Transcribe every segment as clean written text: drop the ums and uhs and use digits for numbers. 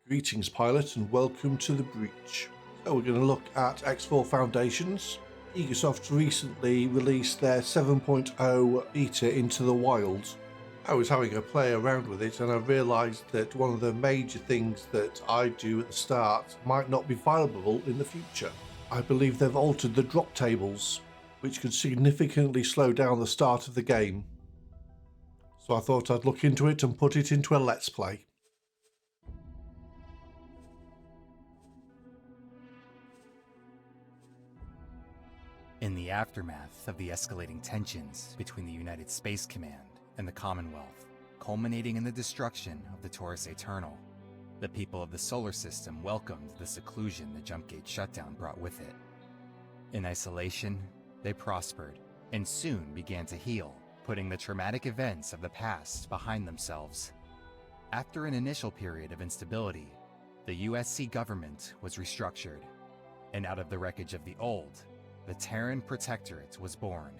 Greetings, pilot, and welcome to the breach. So we're going to look at X4 Foundations. Ubisoft recently released their 7.0 beta into the wild. I was having a play around with it and I realised that one of the major things that I do at the start might not be viable in the future. I believe they've altered the drop tables, which could significantly slow down the start of the game. So I thought I'd look into it and put it into a Let's Play. In the aftermath of the escalating tensions between the United Space Command and the Commonwealth, culminating in the destruction of the Taurus Eternal, the people of the solar system welcomed the seclusion the Jumpgate shutdown brought with it. In isolation, they prospered and soon began to heal, putting the traumatic events of the past behind themselves. After an initial period of instability, the USC government was restructured, and out of the wreckage of the old, the Terran Protectorate was born.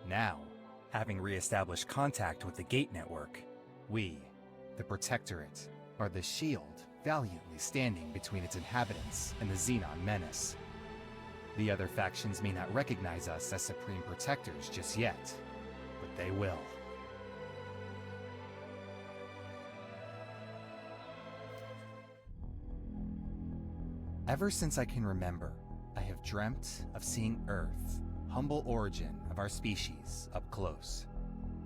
Now, having re-established contact with the Gate Network, we, the Protectorate, are the shield valiantly standing between its inhabitants and the Xenon menace. The other factions may not recognize us as Supreme Protectors just yet, but they will. Ever since I can remember, I have dreamt of seeing Earth, humble origin of our species, up close.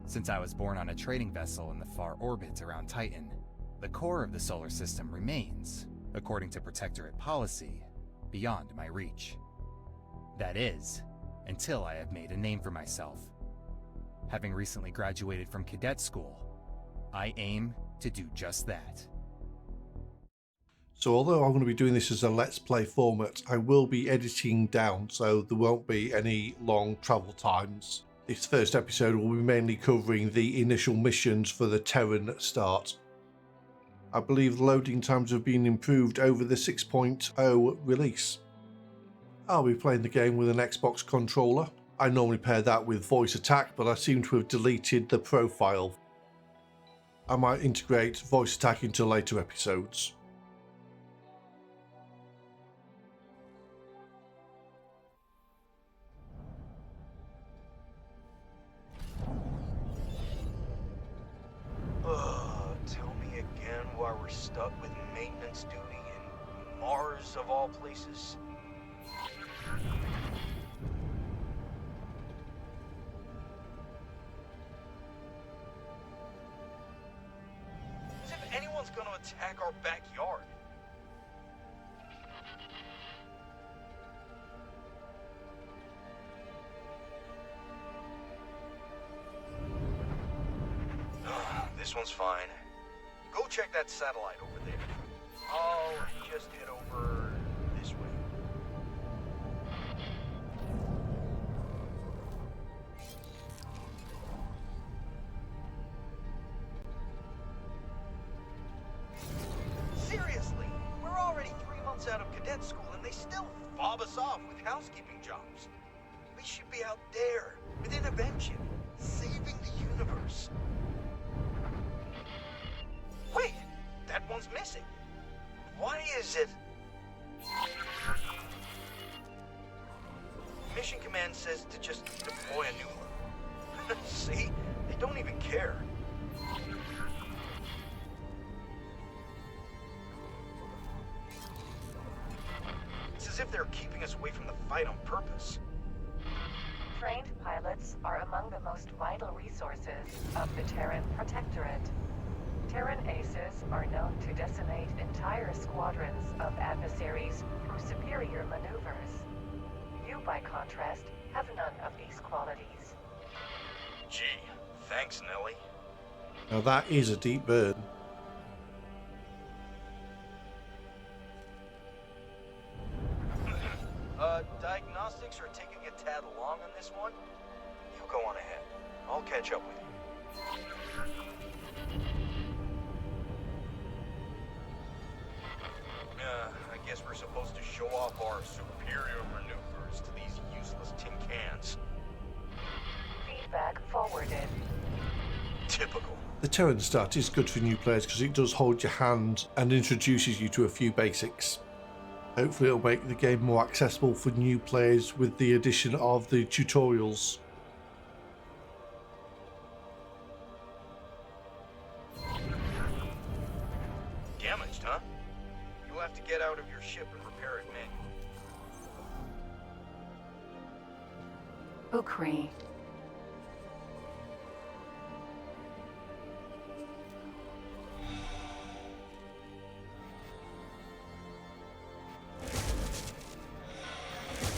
Since I was born on a trading vessel in the far orbit around Titan, the core of the solar system remains, according to Protectorate policy, beyond my reach. That is, until I have made a name for myself. Having recently graduated from cadet school, I aim to do just that. So although I'm going to be doing this as a Let's Play format, I will be editing down so there won't be any long travel times. This first episode will be mainly covering the initial missions for the Terran start. I believe the loading times have been improved over the 6.0 release. I'll be playing the game with an Xbox controller. I normally pair that with voice attack, but I seem to have deleted the profile. I might integrate voice attack into later episodes. Tell me again why we're stuck with maintenance duty in Mars of all places. As if anyone's gonna attack our backyard. This one's fine. Go check that satellite over there. I'll just head over this way. Seriously, we're already 3 months out of cadet school and they still fob us off with housekeeping jobs. We should be out there, with intervention, saving the universe. Wait, that one's missing. Why is it? Mission Command says to just deploy a new one. See? They don't even care. It's as if they're keeping us away from the fight on purpose. Trained pilots are among the most vital resources of the Terran Protectorate. Terran aces are known to decimate entire squadrons of adversaries through superior maneuvers. You, by contrast, have none of these qualities. Gee, thanks, Nellie. Now that is a deep burn. Diagnostics are taking a tad long on this one. You go on ahead. I'll catch up with you. I guess we're supposed to show off our superior maneuvers to these useless tin cans. Feedback forwarded. Typical. The Terran stat is good for new players because it does hold your hand and introduces you to a few basics. Hopefully it'll make the game more accessible for new players with the addition of the tutorials. Damaged, huh? You'll have to get out of your ship and repair it manually. Ukri.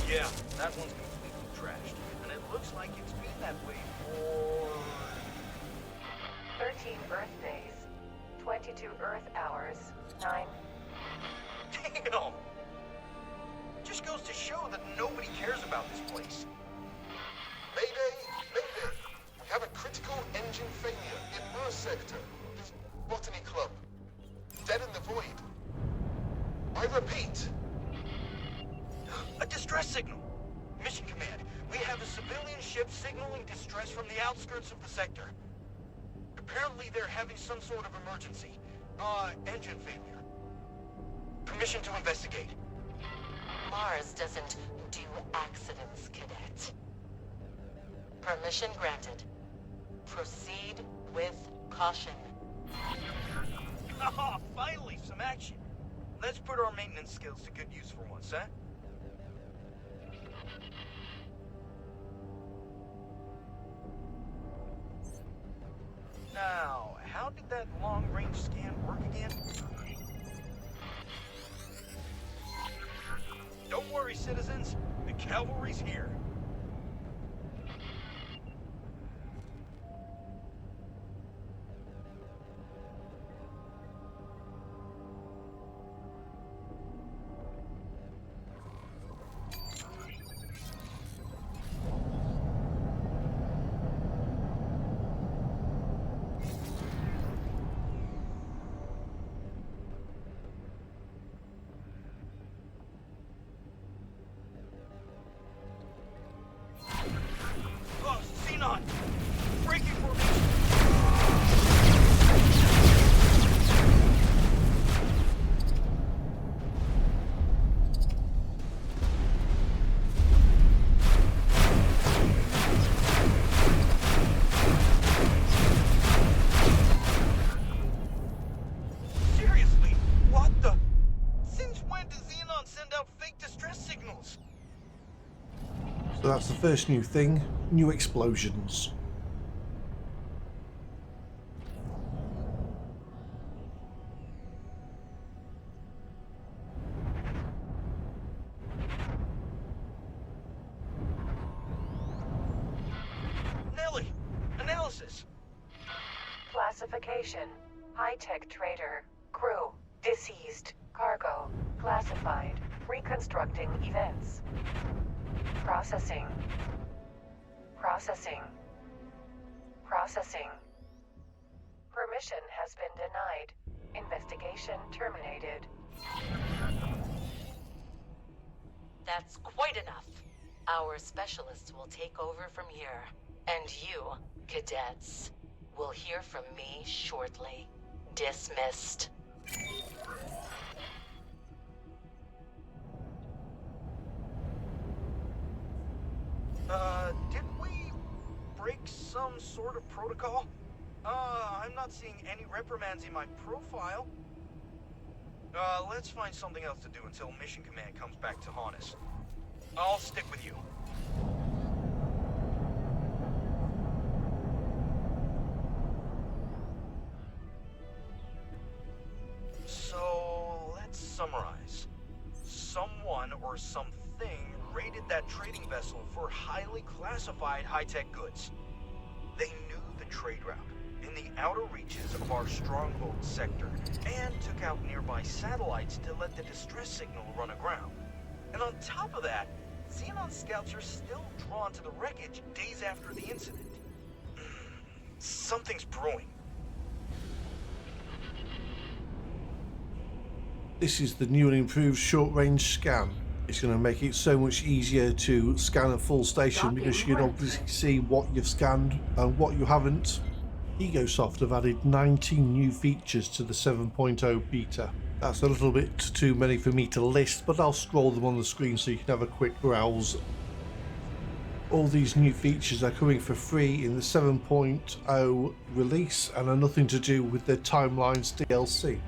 Yeah, that one's completely trashed. And it looks like it's been that way for... 13 Earth days. 22 Earth hours. 9. Damn! Just goes to show that nobody cares about this place. Mayday! Mayday! We have a critical engine failure in Mars sector. The Botany Club. Dead in the void. I repeat. A distress signal! Mission Command, we have a civilian ship signaling distress from the outskirts of the sector. Apparently they're having some sort of emergency. Engine failure. Permission to investigate. Mars doesn't do accidents, Cadet. Permission granted. Proceed with caution. Oh, finally, some action. Let's put our maintenance skills to good use for once, huh? Now, how did that long-range scan work again? Don't worry, citizens. The cavalry's here. Oh, Xenon! Breaking formation! Seriously? What the? Since when does Xenon send out fake distress signals? So that's the first new thing, new explosions. Nelly! Analysis! Classification. High-tech trader. Crew. Deceased. Cargo. Classified. Reconstructing events. Processing. Processing. Processing. Permission has been denied. Investigation terminated. That's quite enough. Our specialists will take over from here. And you, cadets, will hear from me shortly. Dismissed. Did we break some sort of protocol? I'm not seeing any reprimands in my profile. Let's find something else to do until Mission Command comes back to haunt us. I'll stick with you. So, let's summarize. Someone or something raided that trading vessel for highly classified high-tech goods. They knew the trade route in the outer reaches of our stronghold sector and took out nearby satellites to let the distress signal run aground. And on top of that, Xenon scouts are still drawn to the wreckage days after the incident. Something's brewing. This is the new and improved short-range scan. It's going to make it so much easier to scan a full station because you can obviously see what you've scanned and what you haven't. Egosoft have added 19 new features to the 7.0 beta. That's a little bit too many for me to list, but I'll scroll them on the screen so you can have a quick browse. All these new features are coming for free in the 7.0 release and are nothing to do with the Timelines DLC.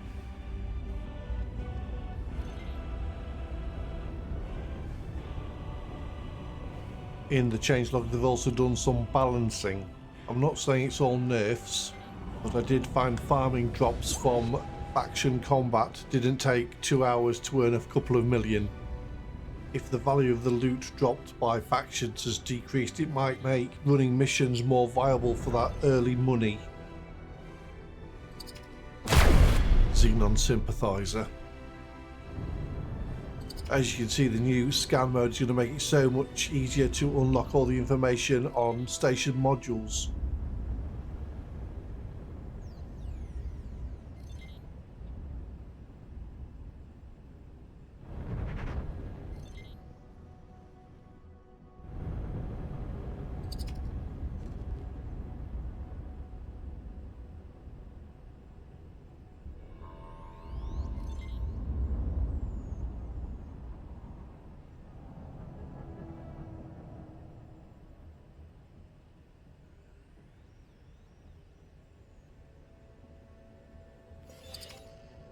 In the changelog, they've also done some balancing. I'm not saying it's all nerfs, but I did find farming drops from faction combat didn't take 2 hours to earn a couple of million. If the value of the loot dropped by factions has decreased, it might make running missions more viable for that early money. Xenon Sympathizer. As you can see, the new scan mode is going to make it so much easier to unlock all the information on station modules.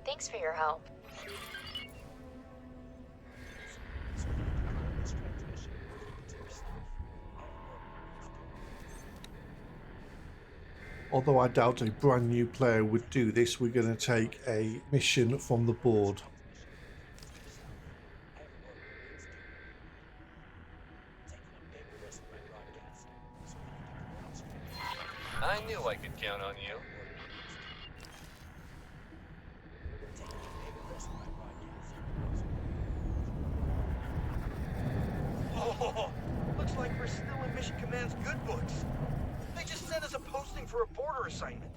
Thanks for your help. Although I doubt a brand new player would do this, we're going to take a mission from the board. I knew I could count on you. Oh, looks like we're still in Mission Command's good books. They just sent us a posting for a border assignment.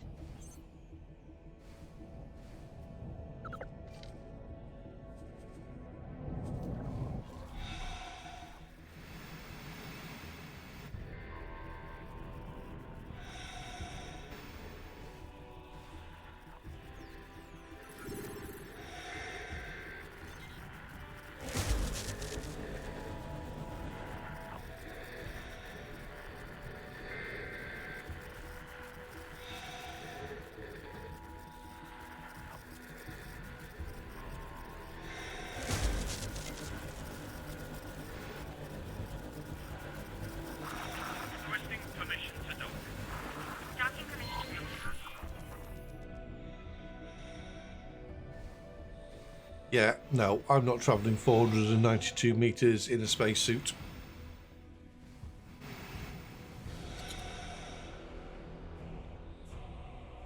Yeah, no, I'm not travelling 492 metres in a spacesuit.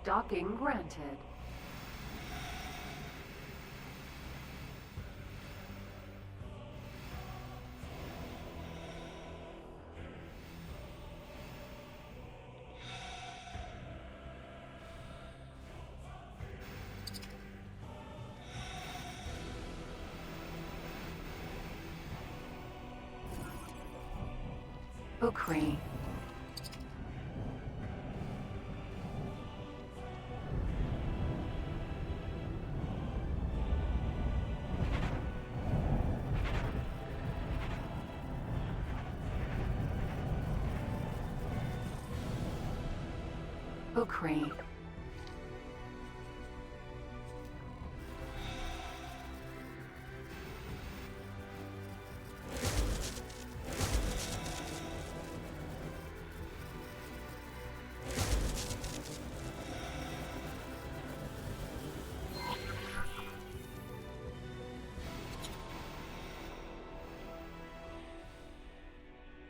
Docking granted. Bookery. Bookery.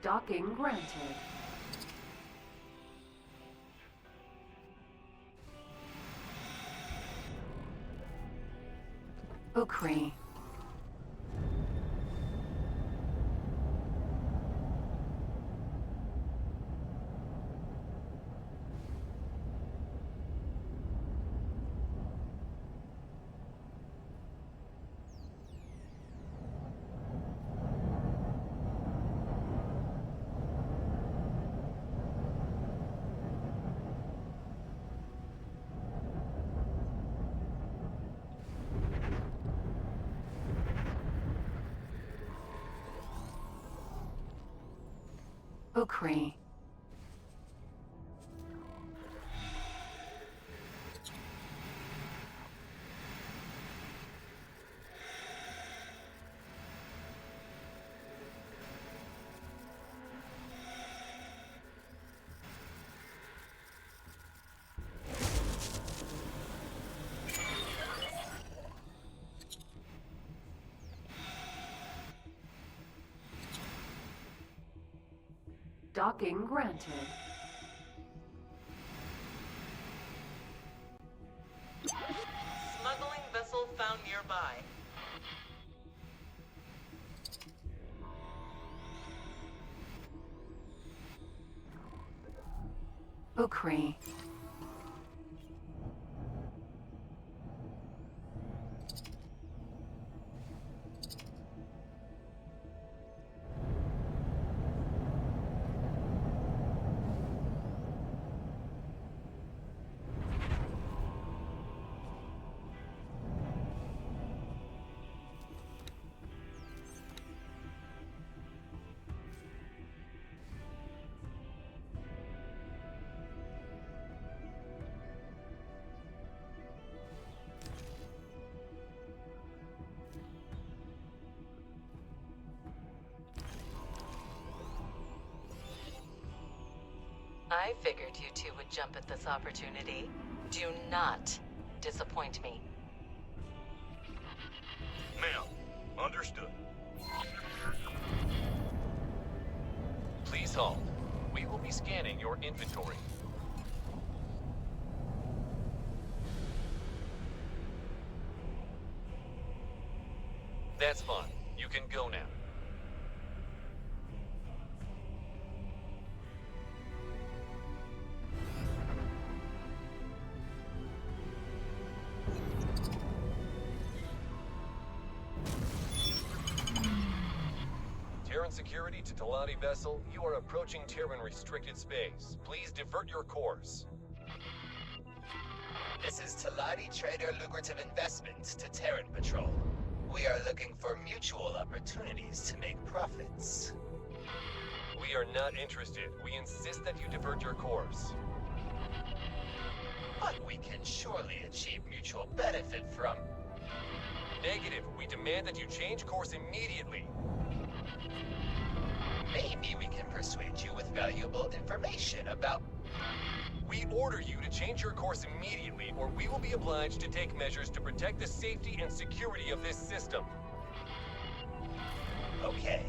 Docking granted. Bookery. Ukri. Docking granted. Smuggling vessel found nearby. Ukri. I figured you two would jump at this opportunity. Do not disappoint me. Ma'am, understood. Please hold. We will be scanning your inventory. That's fine. You can go now. Terran security to Talati vessel. You are approaching Terran restricted space. Please divert your course. This is Talati Trader Lucrative Investments to Terran Patrol. We are looking for mutual opportunities to make profits. We are not interested. We insist that you divert your course. But we can surely achieve mutual benefit from... Negative. We demand that you change course immediately. Maybe we can persuade you with valuable information about... We order you to change your course immediately, or we will be obliged to take measures to protect the safety and security of this system. Okay.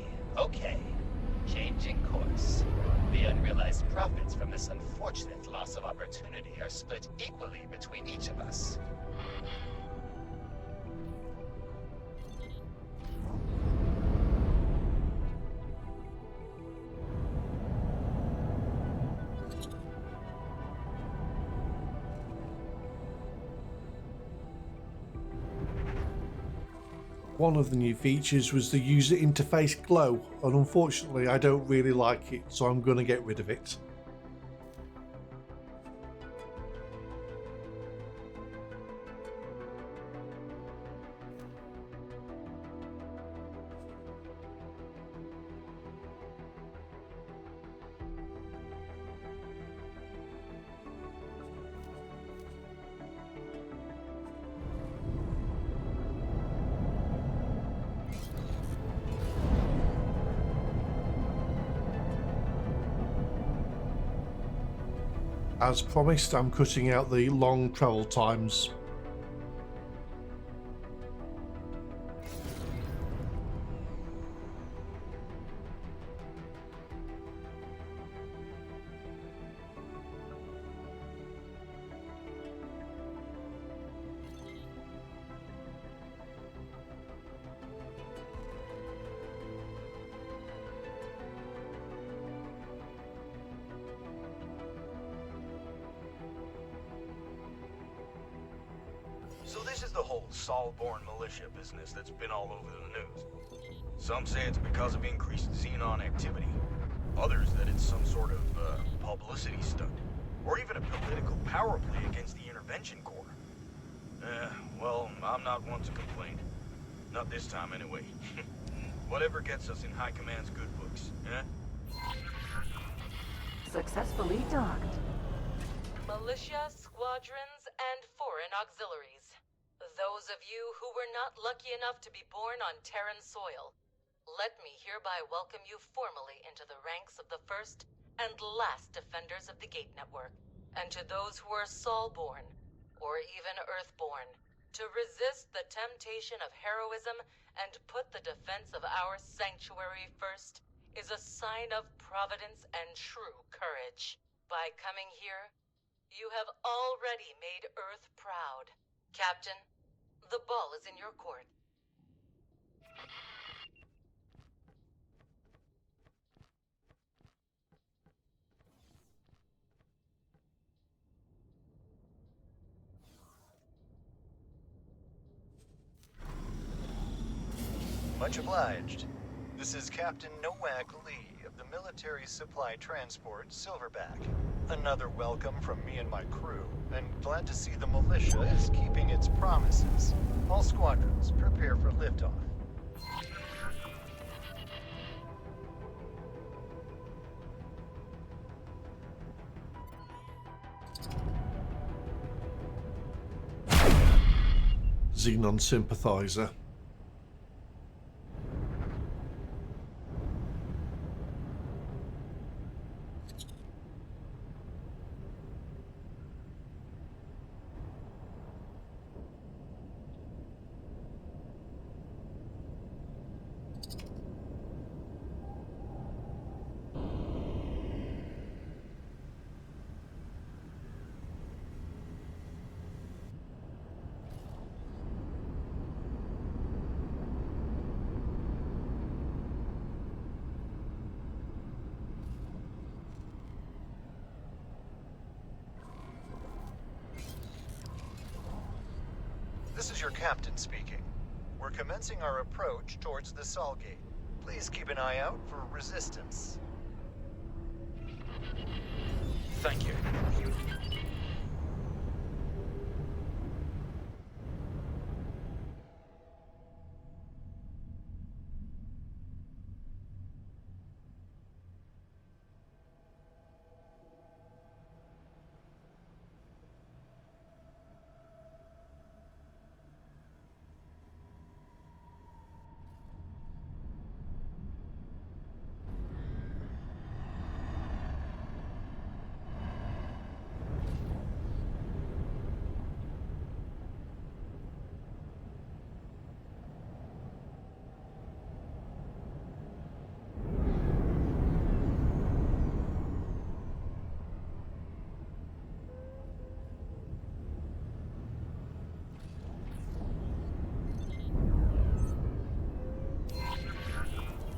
Changing course. The unrealized profits from this unfortunate loss of opportunity are split equally between each of us. One of the new features was the user interface glow, and unfortunately I don't really like it, so I'm going to get rid of it. As promised, I'm cutting out the long travel times. So this is the whole Solborn militia business that's been all over the news. Some say it's because of increased Xenon activity. Others that it's some sort of publicity stunt. Or even a political power play against the Intervention Corps. Well, I'm not one to complain. Not this time, anyway. Whatever gets us in High Command's good books, eh? Successfully docked. Militia, squadrons, and foreign auxiliaries. Those of you who were not lucky enough to be born on Terran soil, let me hereby welcome you formally into the ranks of the first and last defenders of the Gate Network. And to those who are Solborn, or even Earthborn, to resist the temptation of heroism and put the defense of our sanctuary first is a sign of providence and true courage. By coming here, you have already made Earth proud. Captain, the ball is in your court. Much obliged. This is Captain MacLeod of the Military Supply Transport Silverback. Another welcome from me and my crew, and glad to see the militia is keeping its promises. All squadrons, prepare for liftoff. Xenon sympathizer. This is your captain speaking. We're commencing our approach towards the Sol Gate. Please keep an eye out for resistance. Thank you.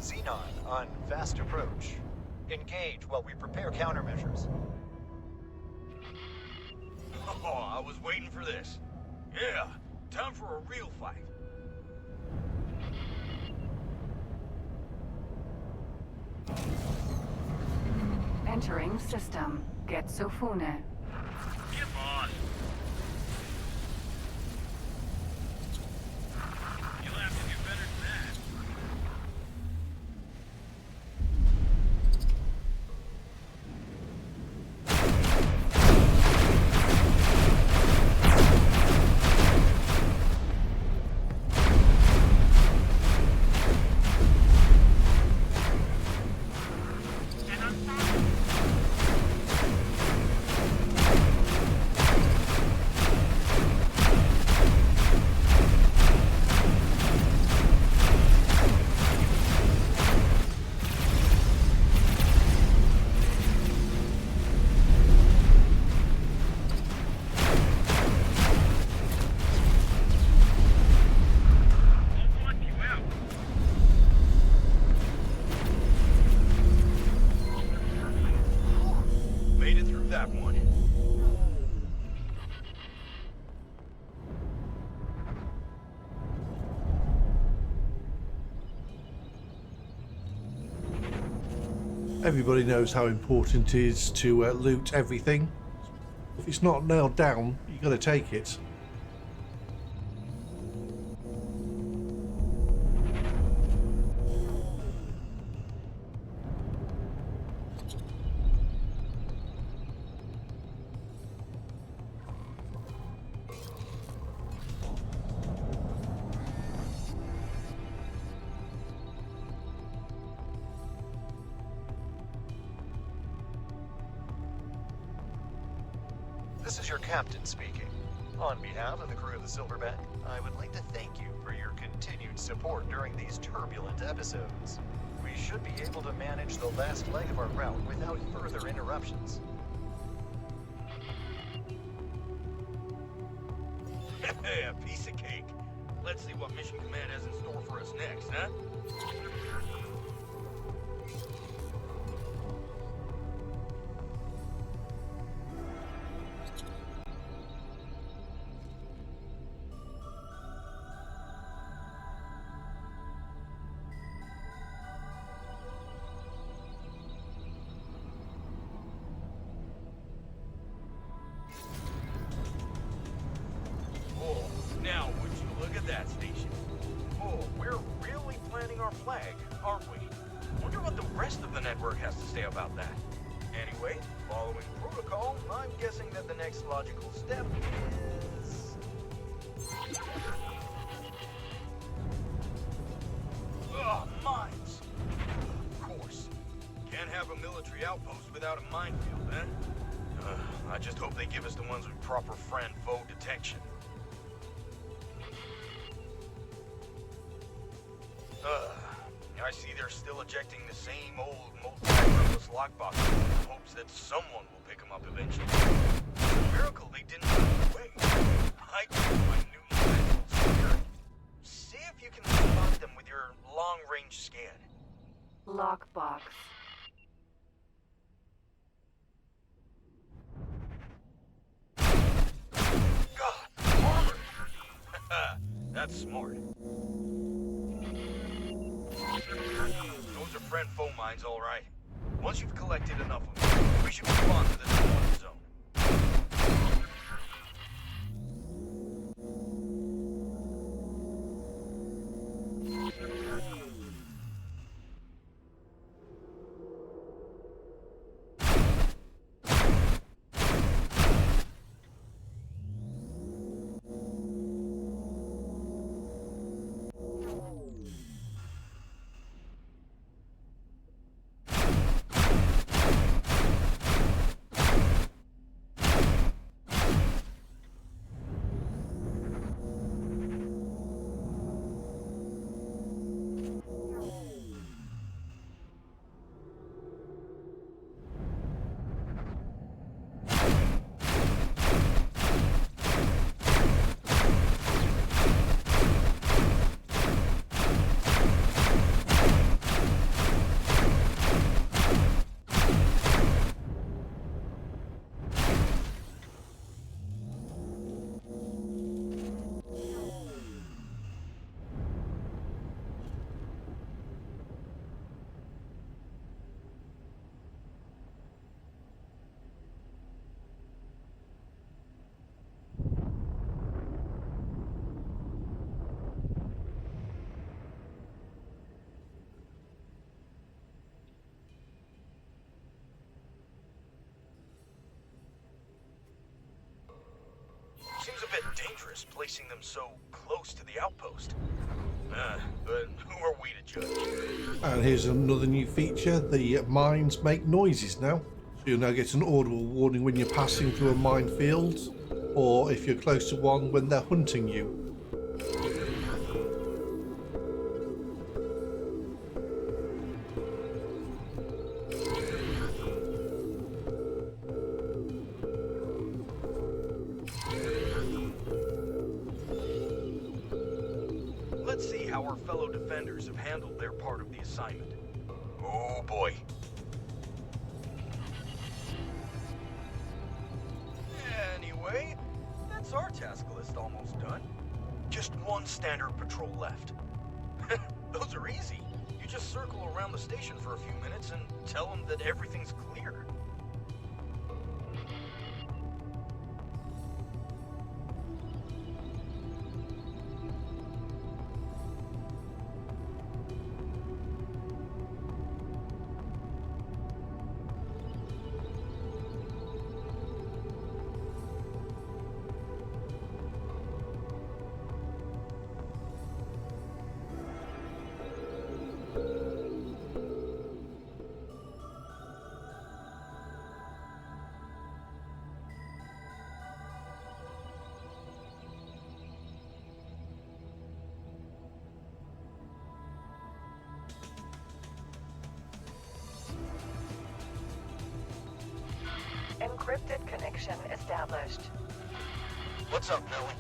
Xenon on fast approach. Engage while we prepare countermeasures. Oh, I was waiting for this. Yeah, time for a real fight. Entering system. Get Sofune. Get on. You'll have to do better than that. Made it through that one. Everybody knows how important it is to loot everything. If it's not nailed down, you got to take it. This is your captain speaking. On behalf of the crew of the Silverback, I would like to thank you for your continued support during these turbulent episodes. We should be able to manage the last leg of our route without further interruptions. A piece of cake. Let's see what Mission Command has in store for us next, huh? Now, would you look at that station? Oh, we're really planting our flag, aren't we? Wonder what the rest of the network has to say about that. Anyway, following protocol, I'm guessing that the next logical step is... Ugh, mines! Of course. Can't have a military outpost without a minefield, eh? I just hope they give us the ones with proper friend-foe detection. I see they're still ejecting the same old multi-purpose lockbox in hopes that someone will pick them up eventually. It's a miracle they didn't run away. I took my new mental spirit. See if you can spot them with your long-range scan. Lockbox. God, armor! That's smart. Those are friend-foe mines, all right. Once you've collected enough of them, we should move on to the deployment zone. Seems a bit dangerous placing them so close to the outpost. But who are we to judge? And here's another new feature. The mines make noises now. So you'll now get an audible warning when you're passing through a minefield, or if you're close to one when they're hunting you. Let's see how our fellow defenders have handled their part of the assignment. Oh boy. Anyway, that's our task list almost done. Just one standard patrol left. Those are easy. You just circle around the station for a few minutes and tell them that everything's clear. established. What's up, Nellie?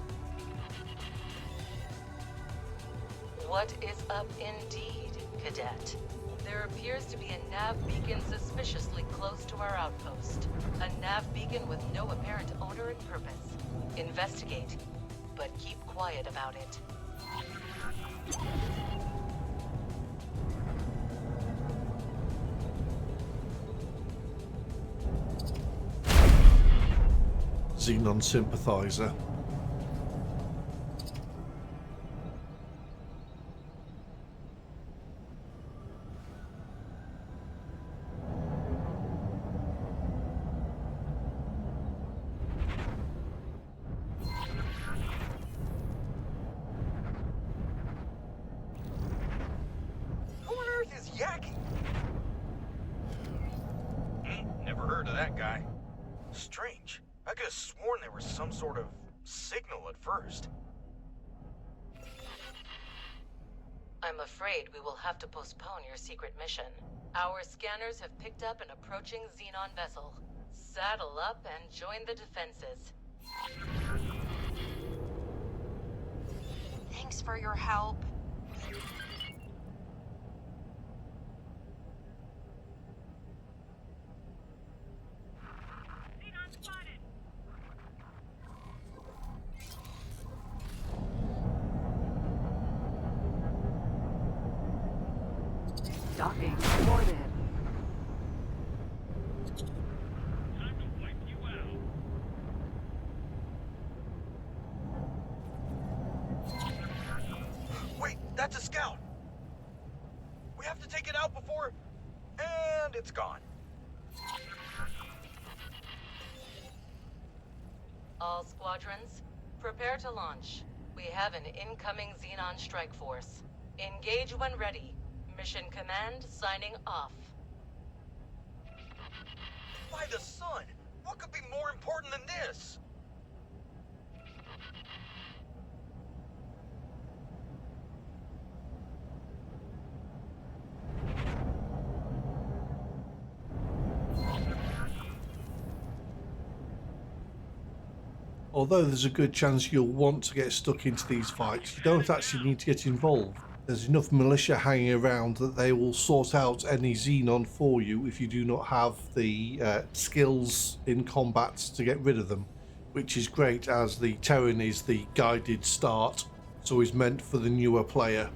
What is up indeed, Cadet? There appears to be a nav beacon suspiciously close to our outpost. A nav beacon with no apparent owner and purpose. Investigate, but keep quiet about it. Xenon sympathizer. Who on earth is yakking? Never heard of that guy. Strange. I could have sworn there was some sort of signal at first. I'm afraid we will have to postpone your secret mission. Our scanners have picked up an approaching Xenon vessel. Saddle up and join the defenses. Thanks for your help. Docking reported. Wait, that's a scout. We have to take it out before... And it's gone. All squadrons, prepare to launch. We have an incoming Xenon strike force. Engage when ready. Mission command signing off. By the sun! What could be more important than this? Although there's a good chance you'll want to get stuck into these fights, you don't actually need to get involved. There's enough militia hanging around that they will sort out any Xenon for you if you do not have the skills in combat to get rid of them, which is great as the Terran is the guided start, so is meant for the newer player.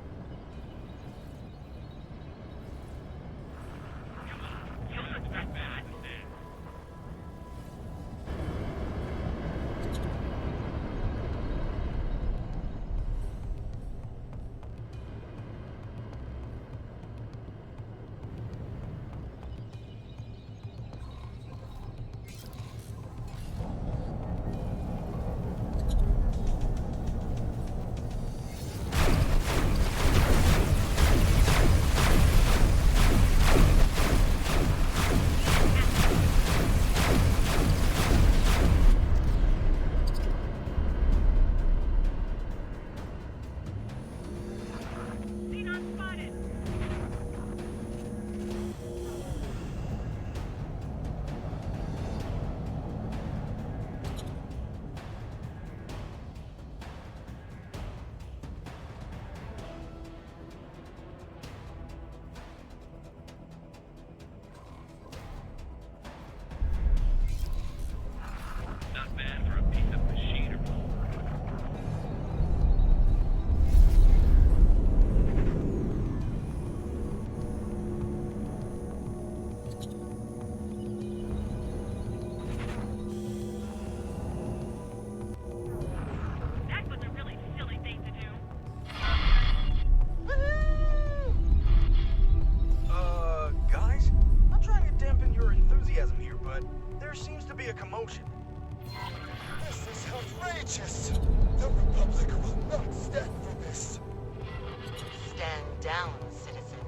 Outrageous! The Republic will not stand for this. Stand down, citizen.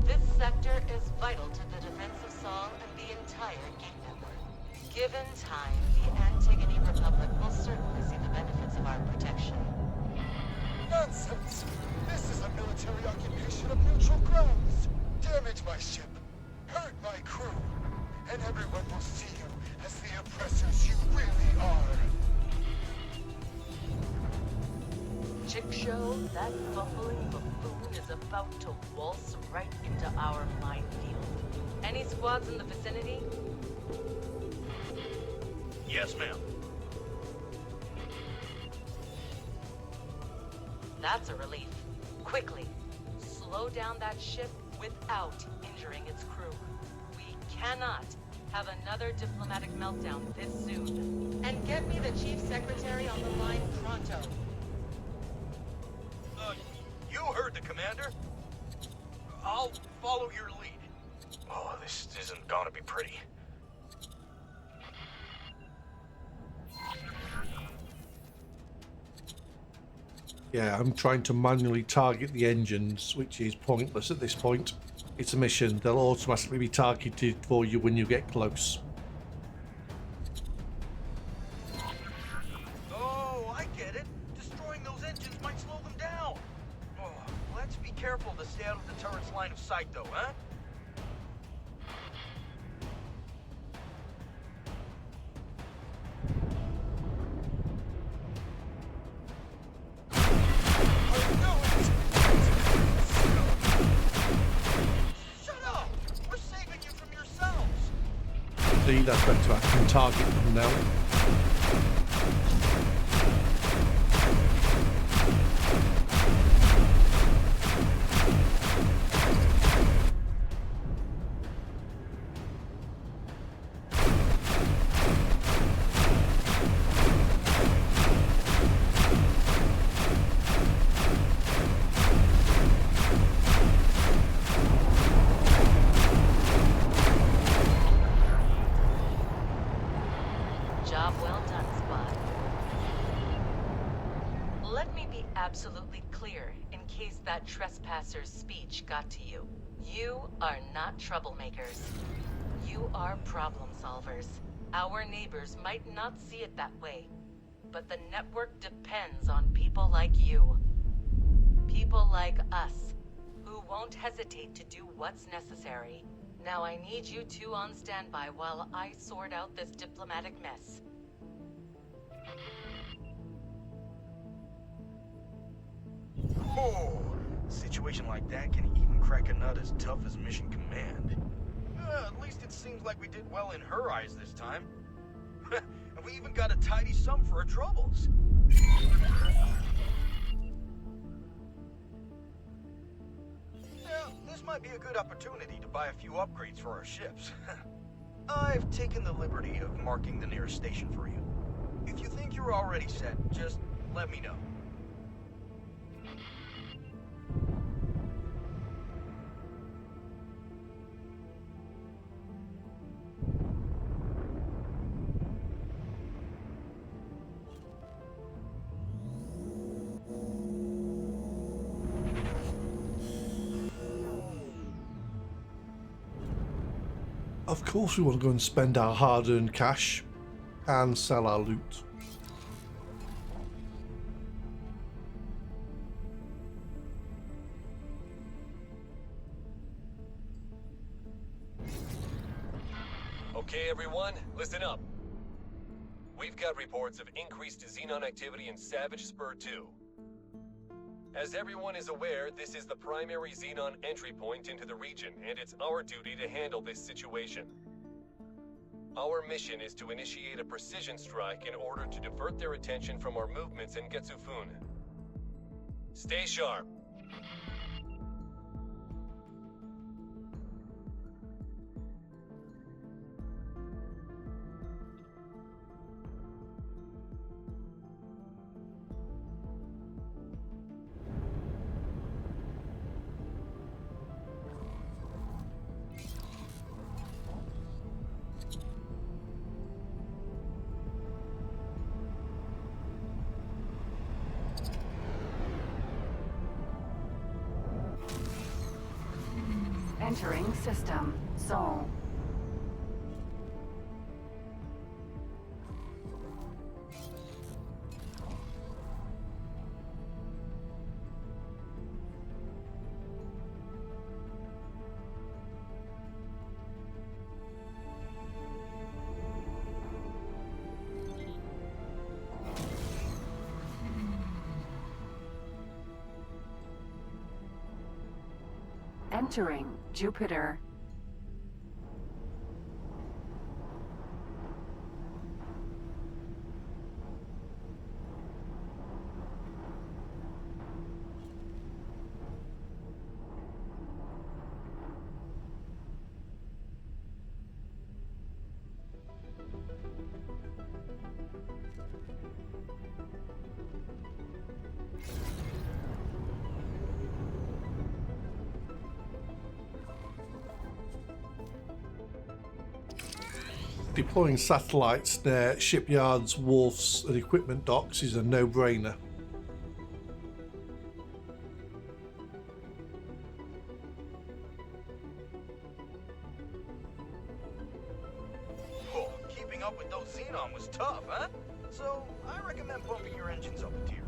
This sector is vital to the defense of Sol and the entire gate network. Given time, the Antigone Republic will certainly see the benefits of our protection. Nonsense! This is a military occupation of neutral grounds. Damage my ship, hurt my crew, and everyone will see you as the oppressors you really are. Chick show, that bumbling buffoon is about to waltz right into our minefield. Any squads in the vicinity? Yes, ma'am. That's a relief. Quickly, slow down that ship without injuring its crew. We cannot have another diplomatic meltdown this soon. And get me the Chief Secretary on the line pronto. You heard the commander. I'll follow your lead. Oh, this isn't gonna be pretty. Yeah, I'm trying to manually target the engines, which is pointless at this point. It's a mission. They'll automatically be targeted for you when you get close. Oh, I get it. Destroying those engines might slow them down. Oh, let's be careful to stay out of the turret's line of sight, though, huh? See, that's better. I can target them now. Job well done, squad. Let me be absolutely clear in case that trespasser's speech got to you. You are not troublemakers. You are problem solvers. Our neighbors might not see it that way, but the network depends on people like you. People like us, who won't hesitate to do what's necessary. Now I need you two on standby while I sort out this diplomatic mess. Oh, a situation like that can even crack a nut as tough as Mission Command. At least it seems like we did well in her eyes this time. And we even got a tidy sum for our troubles. Yeah, this might be a good opportunity to buy a few upgrades for our ships. I've taken the liberty of marking the nearest station for you. If you think you're already set, just let me know. Of course we want to go and spend our hard-earned cash and sell our loot. Okay, everyone, listen up. We've got reports of increased Xenon activity in Savage Spur 2. As everyone is aware, this is the primary Xenon entry point into the region, and it's our duty to handle this situation. Our mission is to initiate a precision strike in order to divert their attention from our movements in Getsufun. Stay sharp. Entering system. Sol. Entering Jupiter. Deploying satellites near shipyards, wharfs and equipment docks is a no-brainer. Oh, keeping up with those Xenon was tough, huh? So, I recommend bumping your engines up a tier.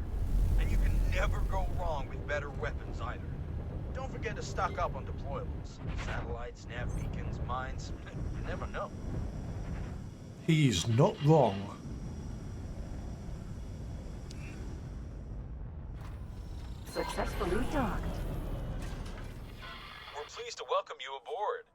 And you can never go wrong with better weapons either. Don't forget to stock up on deployables. Satellites, nav beacons, mines, you never know. He's not wrong. Successfully docked. We're pleased to welcome you aboard.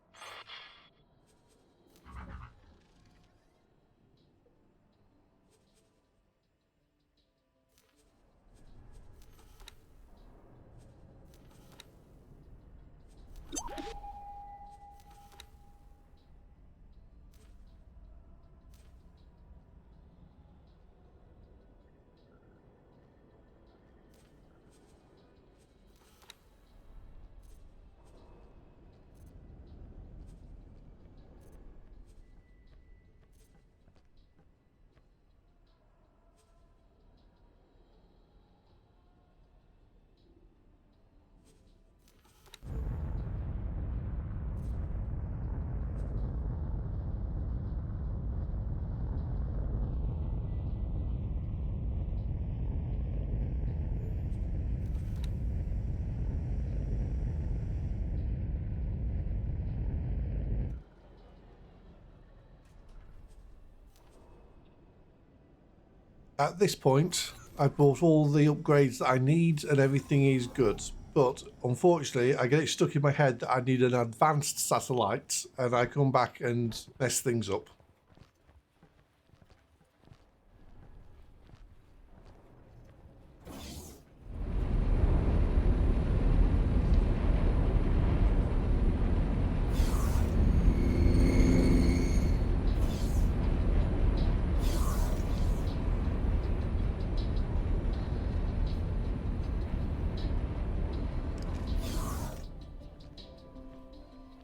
At this point, I've bought all the upgrades that I need and everything is good. But unfortunately, I get it stuck in my head that I need an advanced satellite and I come back and mess things up.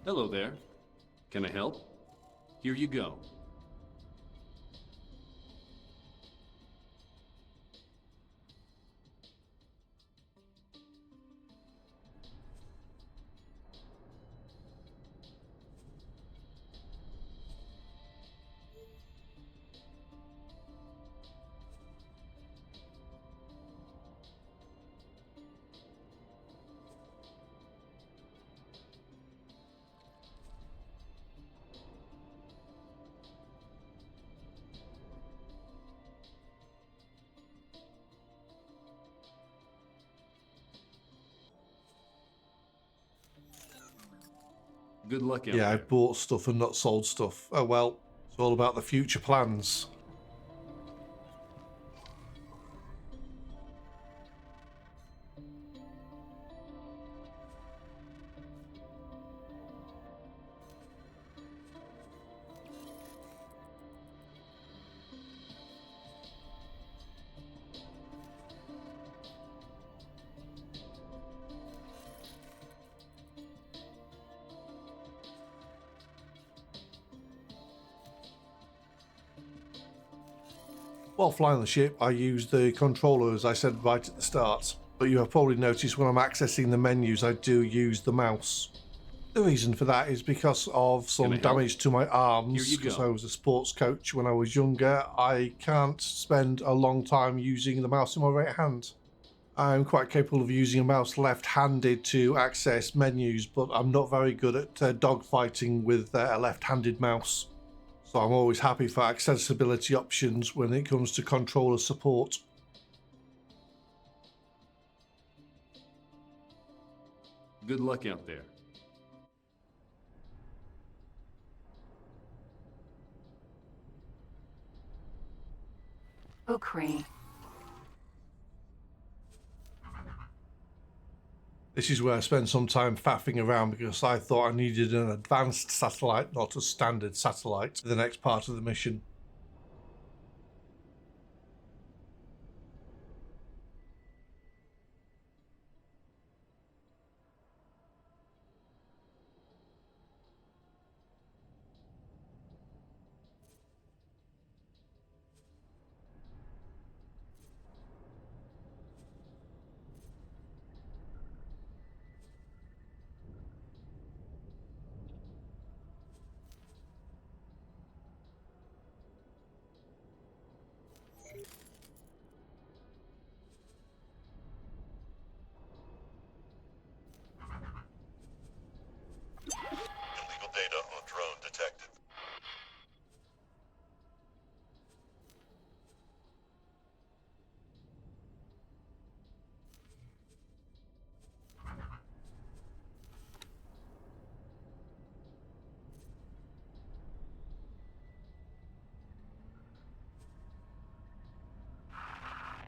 Hello there. Can I help? Here you go. Good luck out Yeah, there. I've bought stuff and not sold stuff. Oh well, it's all about the future plans. While flying the ship, I use the controller as I said right at the start, but you have probably noticed when I'm accessing the menus I do use the mouse. The reason for that is because of some damage to my arms, because I was a sports coach when I was younger. I can't spend a long time using the mouse in my right hand. I'm quite capable of using a mouse left-handed to access menus, but I'm not very good at dogfighting with a left-handed mouse. So I'm always happy for accessibility options when it comes to controller support. Good luck out there. Ukri. This is where I spent some time faffing around because I thought I needed an advanced satellite, not a standard satellite, for the next part of the mission. Illegal data on drone detected.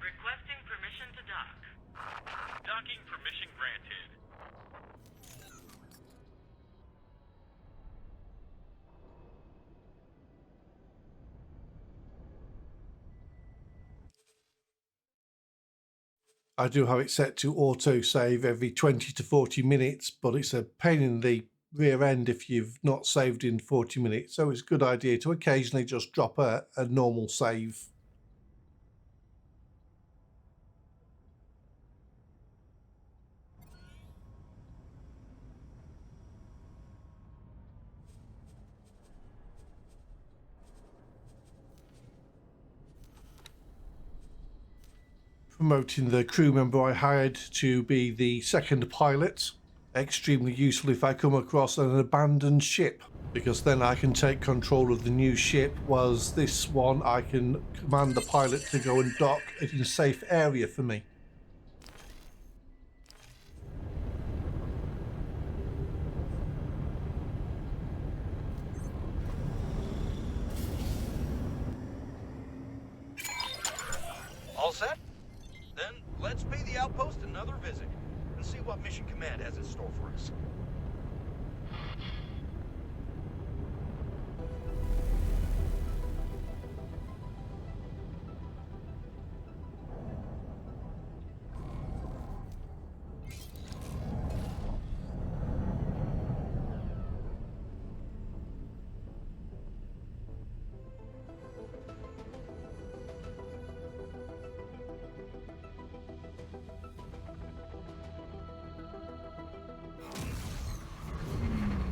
Requesting permission to dock. Docking permission granted. I do have it set to auto save every 20 to 40 minutes, but it's a pain in the rear end if you've not saved in 40 minutes. So it's a good idea to occasionally just drop a normal save. Promoting the crew member I hired to be the second pilot. Extremely useful if I come across an abandoned ship, because then I can take control of the new ship, whilst this one I can command the pilot to go and dock it in a safe area for me. All set? Then let's pay the outpost another visit and see what Mission Command has in store for us.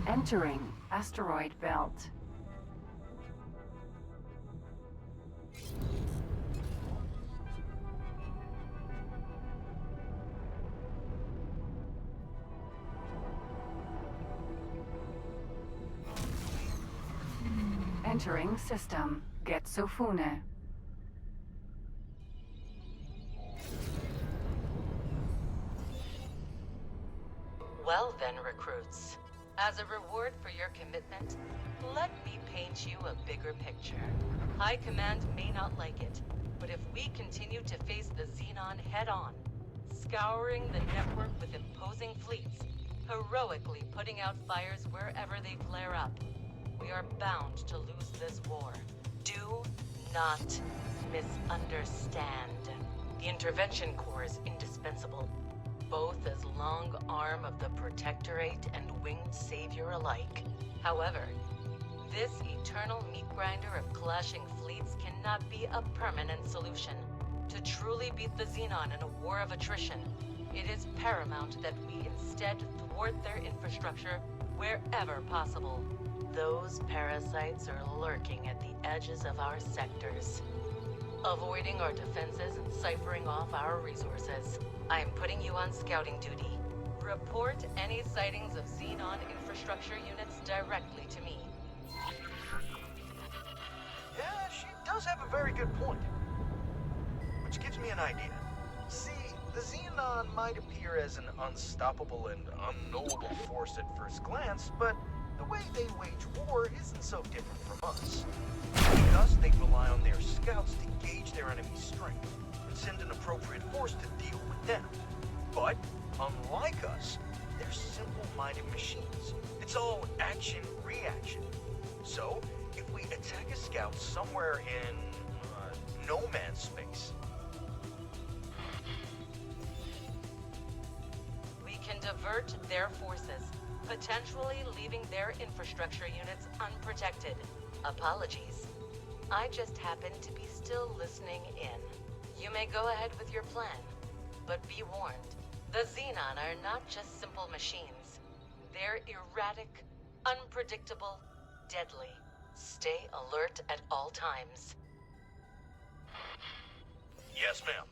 Entering asteroid belt. Entering system. Getsofune. Well then, recruits. As a reward for your commitment, let me paint you a bigger picture. High Command may not like it, but if we continue to face the Xenon head-on, scouring the network with imposing fleets, heroically putting out fires wherever they flare up, we are bound to lose this war. Do not misunderstand. The Intervention Corps is indispensable, both as long arm of the Protectorate and winged savior alike. However, this eternal meat grinder of clashing fleets cannot be a permanent solution. To truly beat the Xenon in a war of attrition, it is paramount that we instead thwart their infrastructure wherever possible. Those parasites are lurking at the edges of our sectors, avoiding our defenses and ciphering off our resources. I am putting you on scouting duty. Report any sightings of Xenon infrastructure units directly to me. Yeah, she does have a very good point. Which gives me an idea. See, the Xenon might appear as an unstoppable and unknowable force at first glance, but The way they wage war isn't so different from us. Like us, they rely on their scouts to gauge their enemy's strength and send an appropriate force to deal with them. But, unlike us, they're simple-minded machines. It's all action-reaction. So, if we attack a scout somewhere in no man's space, we can divert their forces, potentially leaving their infrastructure units unprotected. Apologies. I just happen to be still listening in. You may go ahead with your plan, but be warned. The Xenon are not just simple machines. They're erratic, unpredictable, deadly. Stay alert at all times. yes, ma'am.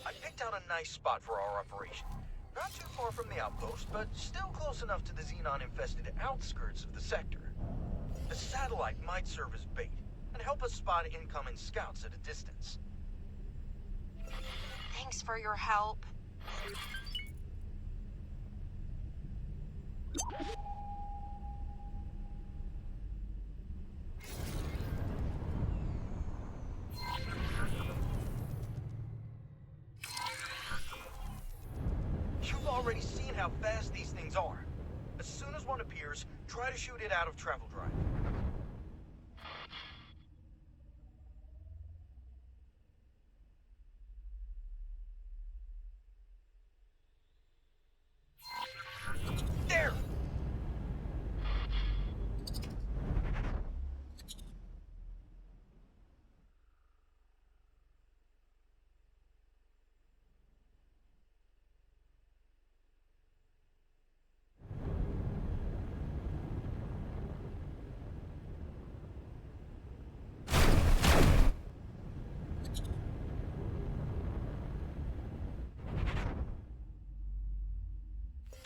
I picked out a nice spot for our operation. Not too far from the outpost, but still close enough to the Xenon-infested outskirts of the sector. A satellite might serve as bait and help us spot incoming scouts at a distance. Thanks for your help. You've already seen how fast these things are. As soon as one appears, try to shoot it out of travel drive. There!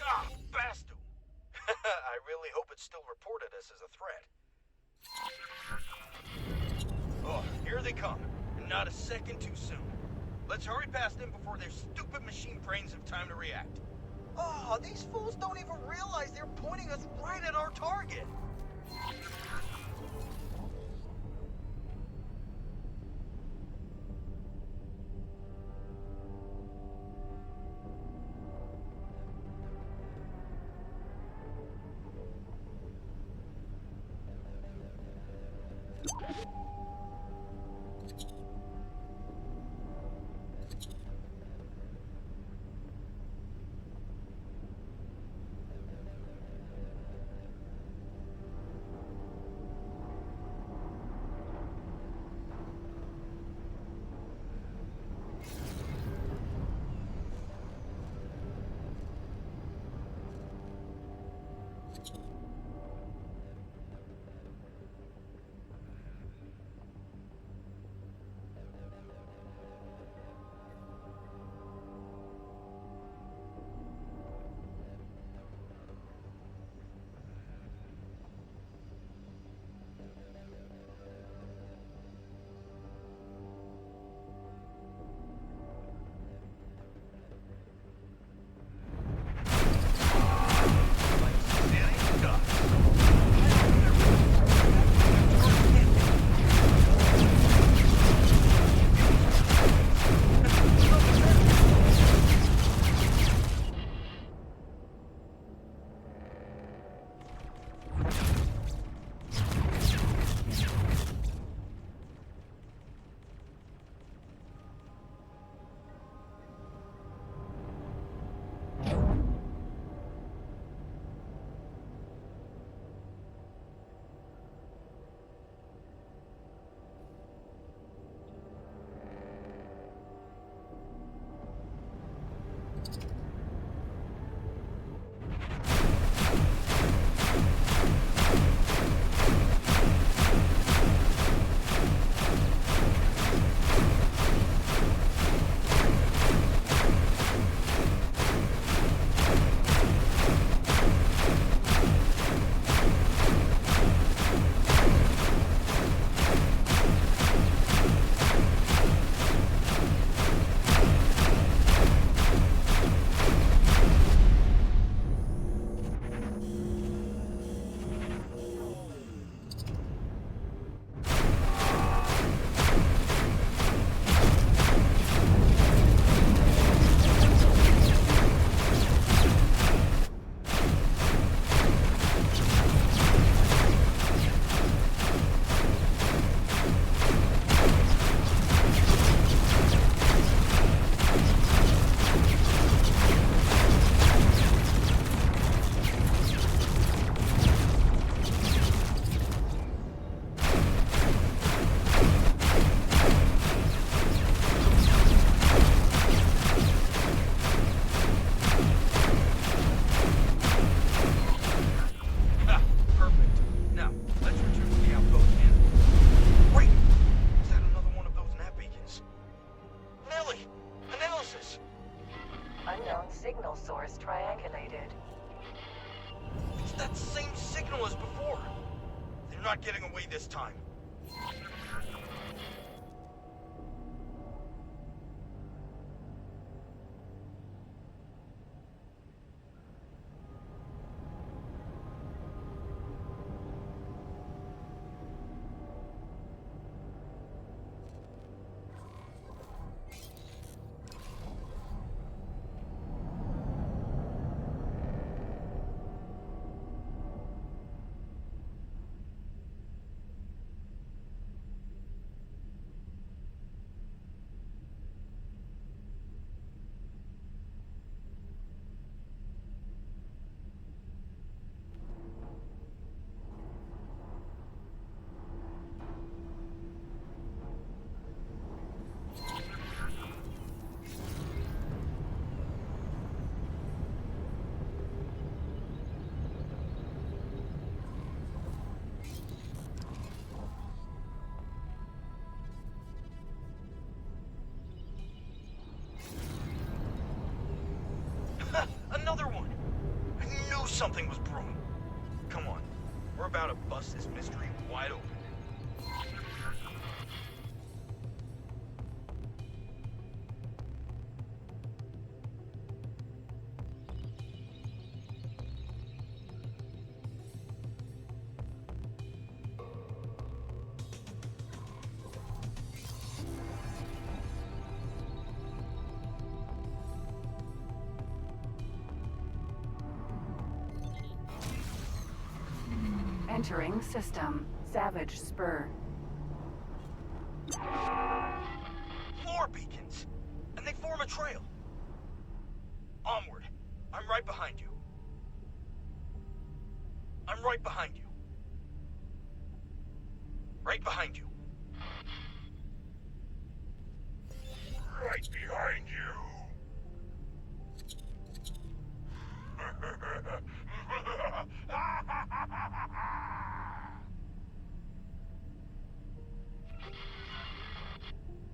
Ah, bastard! I really hope it's still reported us as a threat. Oh, here they come. And not a second too soon. Let's hurry past them before their stupid machine brains have time to react. Oh, these fools don't even realize they're pointing us right at our target. that same signal as before. They're not getting away this time. Another one! I knew something was brewing. Come on, we're about to bust this mystery wide open. Entering system. Savage Spur. More beacons! And they form a trail. Onward. I'm right behind you. I'm right behind you. Right behind you. Right behind you.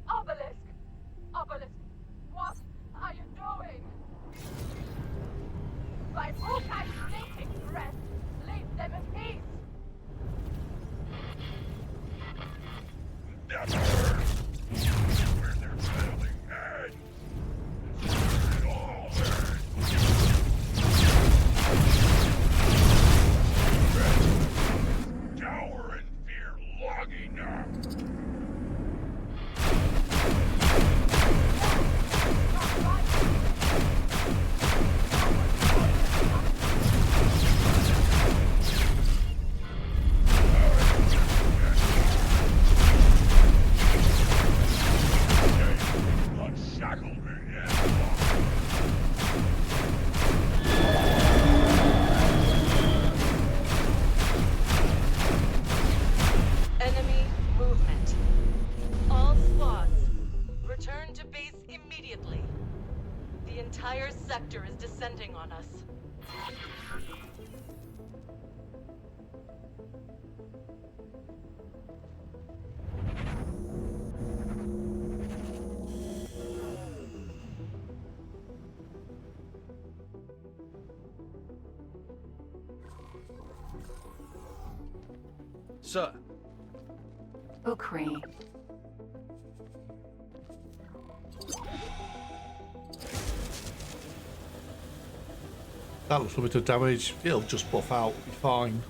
Obelisk! Obelisk! What are you doing? By Vulcan's stinking breath, leave them in peace! That hurts! Where they're trailing head! It all hurts! Cower in fear long enough! Enemy movement. All squads, return to base immediately. The entire sector is descending on us. Sir. Ukri. That looks a bit of damage. It'll just buff out. Be fine.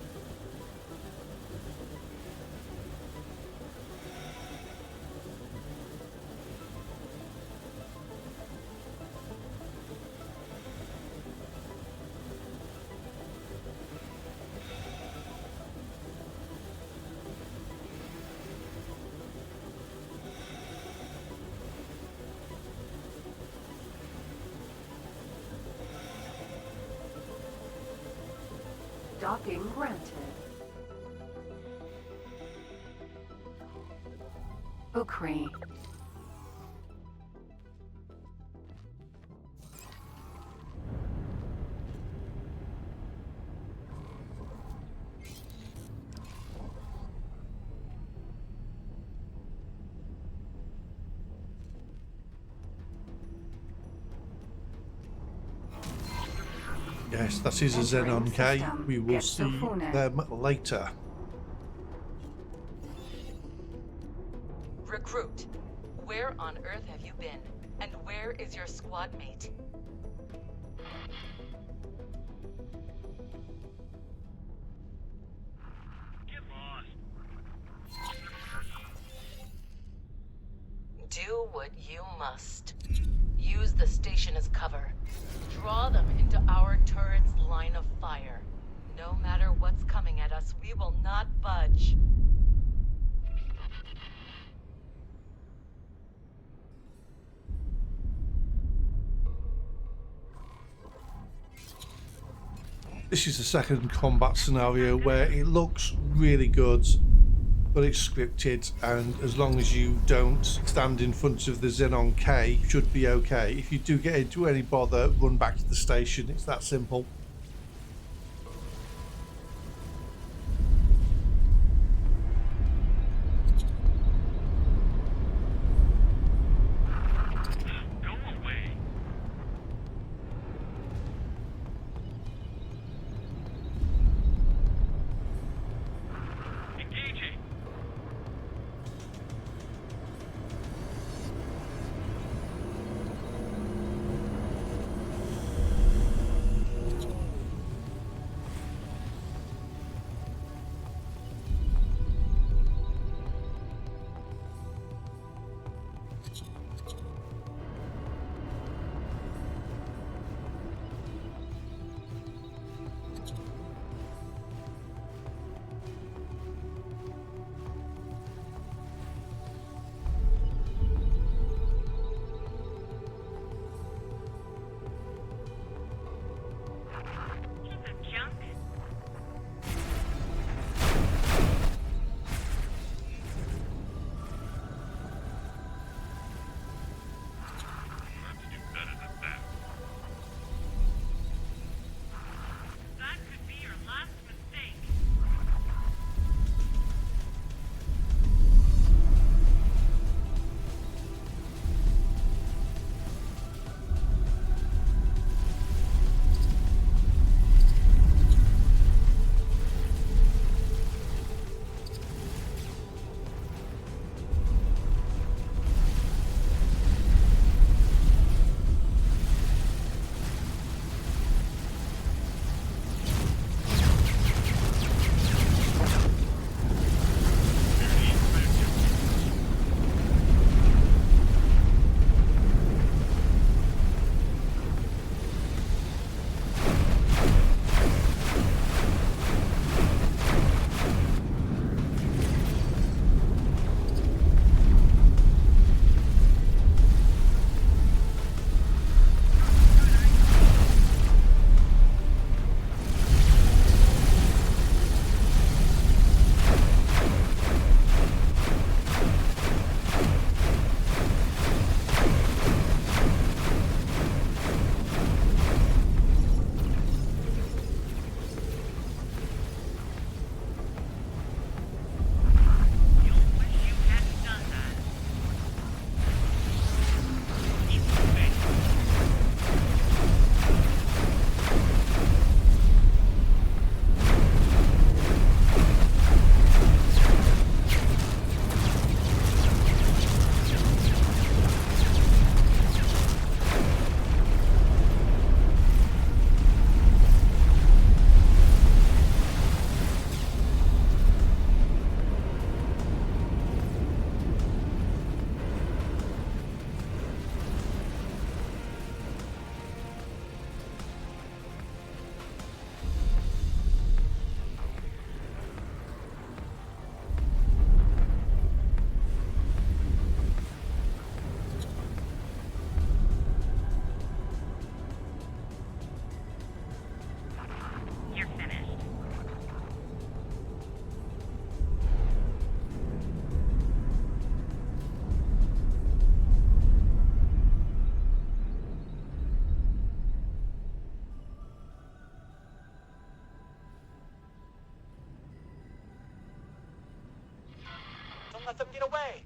Docking granted. Ukri. Yes, that is a Xenon K. We will see them later. Recruit, where on Earth have you been? And where is your squad mate? Get lost. Do what you must. Use the station as cover. Draw them into our turret's line of fire. No matter what's coming at us, we will not budge. This is the second combat scenario where it looks really good, but it's scripted, and as long as you don't stand in front of the Xenon K, you should be okay. If you do get into any bother, run back to the station. It's that simple. Go away. Engaging. Let them get away!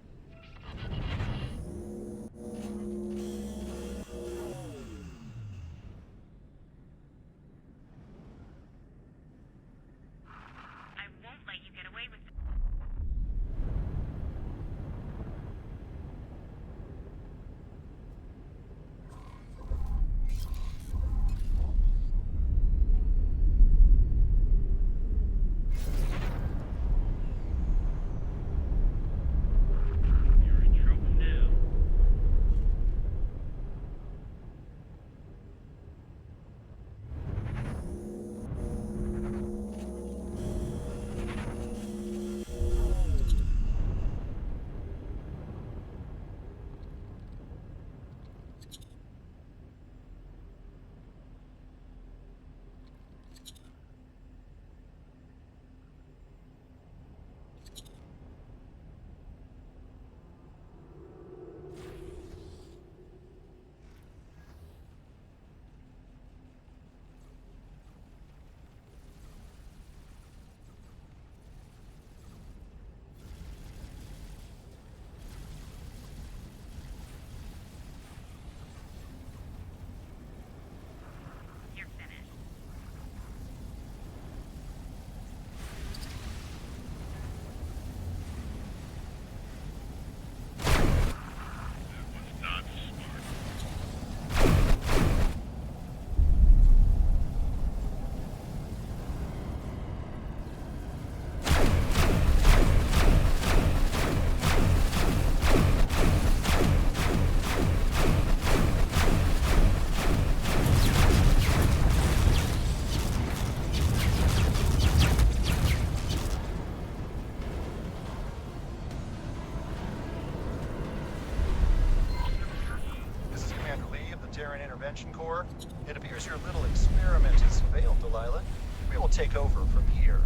Prevention Corps. It appears your little experiment has failed, Delilah. We will take over from here.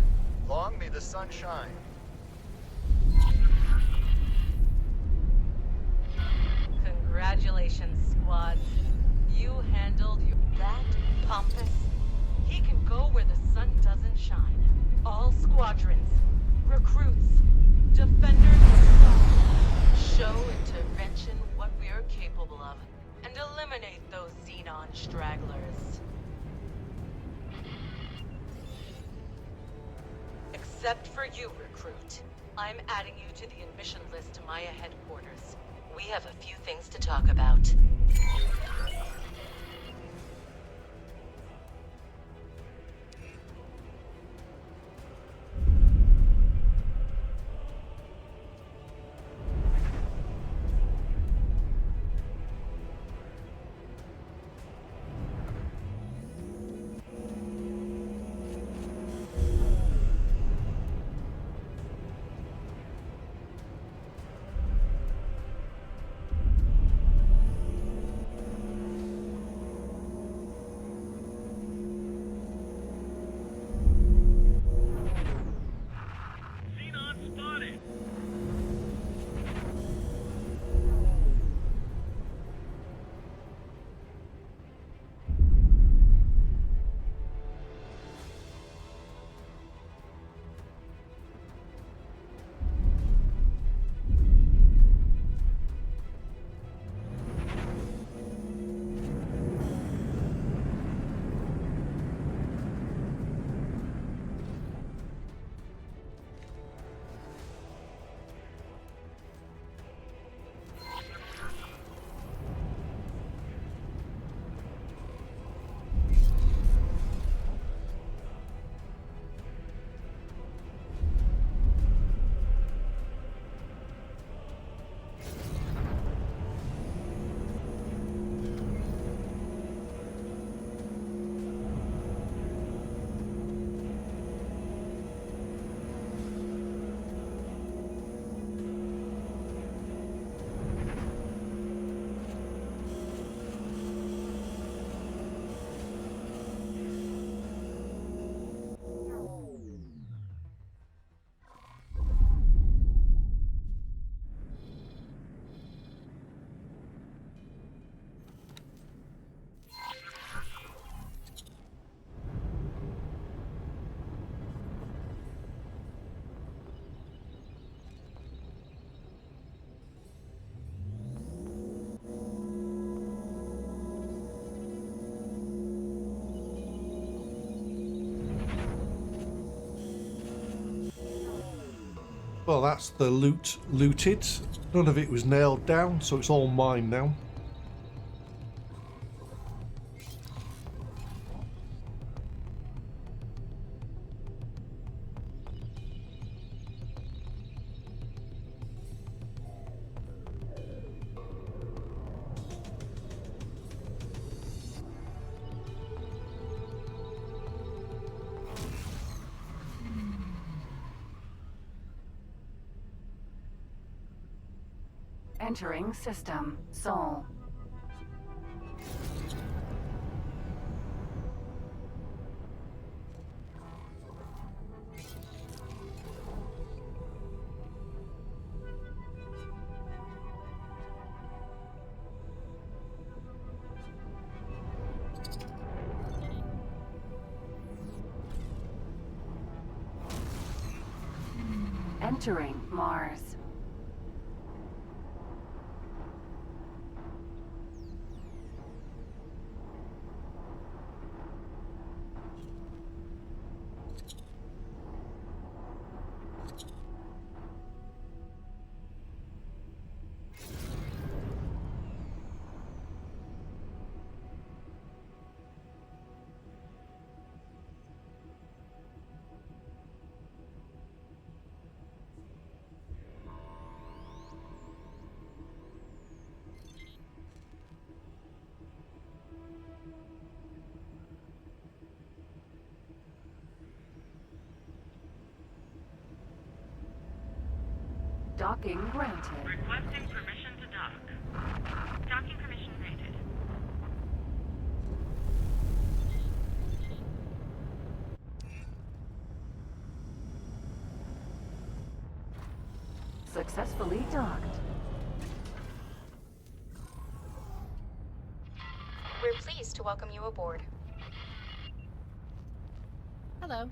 Long may the sun shine. Congratulations, squad. You handled that pompous. He can go where the sun doesn't shine. All squadrons, recruits, defenders of Star. Show intervention what we're capable of, and eliminate those Xenon stragglers. Except for you, recruit. I'm adding you to the admission list to Maya headquarters. We have a few things to talk about. Well, that's the loot looted. None of it was nailed down, so it's all mine now. Entering system. Sol. Entering Mars. Docking granted. Requesting permission to dock. Docking permission granted. successfully docked. We're pleased to welcome you aboard. Hello.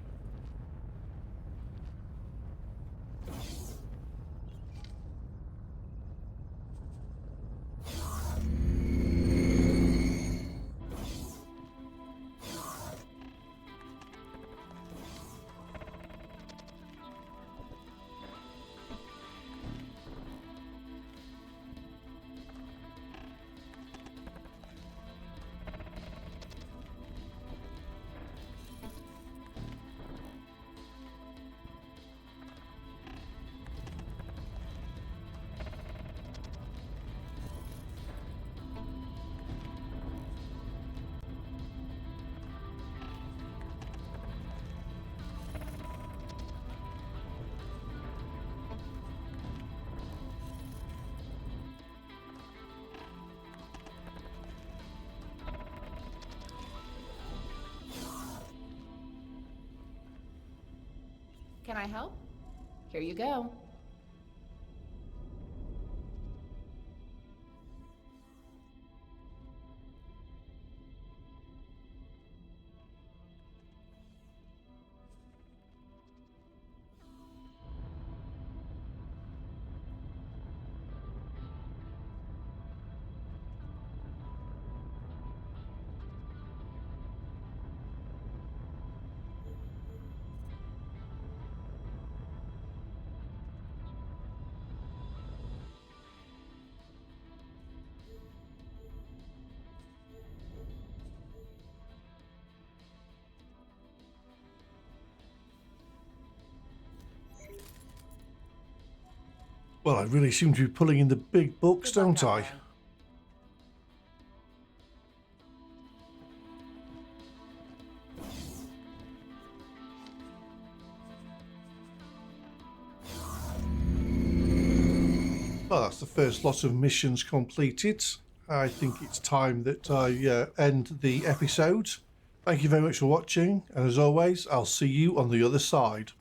Can I help? Here you go. Well, I really seem to be pulling in the big bucks, don't I? Well, that's the first lot of missions completed. I think it's time that I end the episode. Thank you very much for watching, and as always, I'll see you on the other side.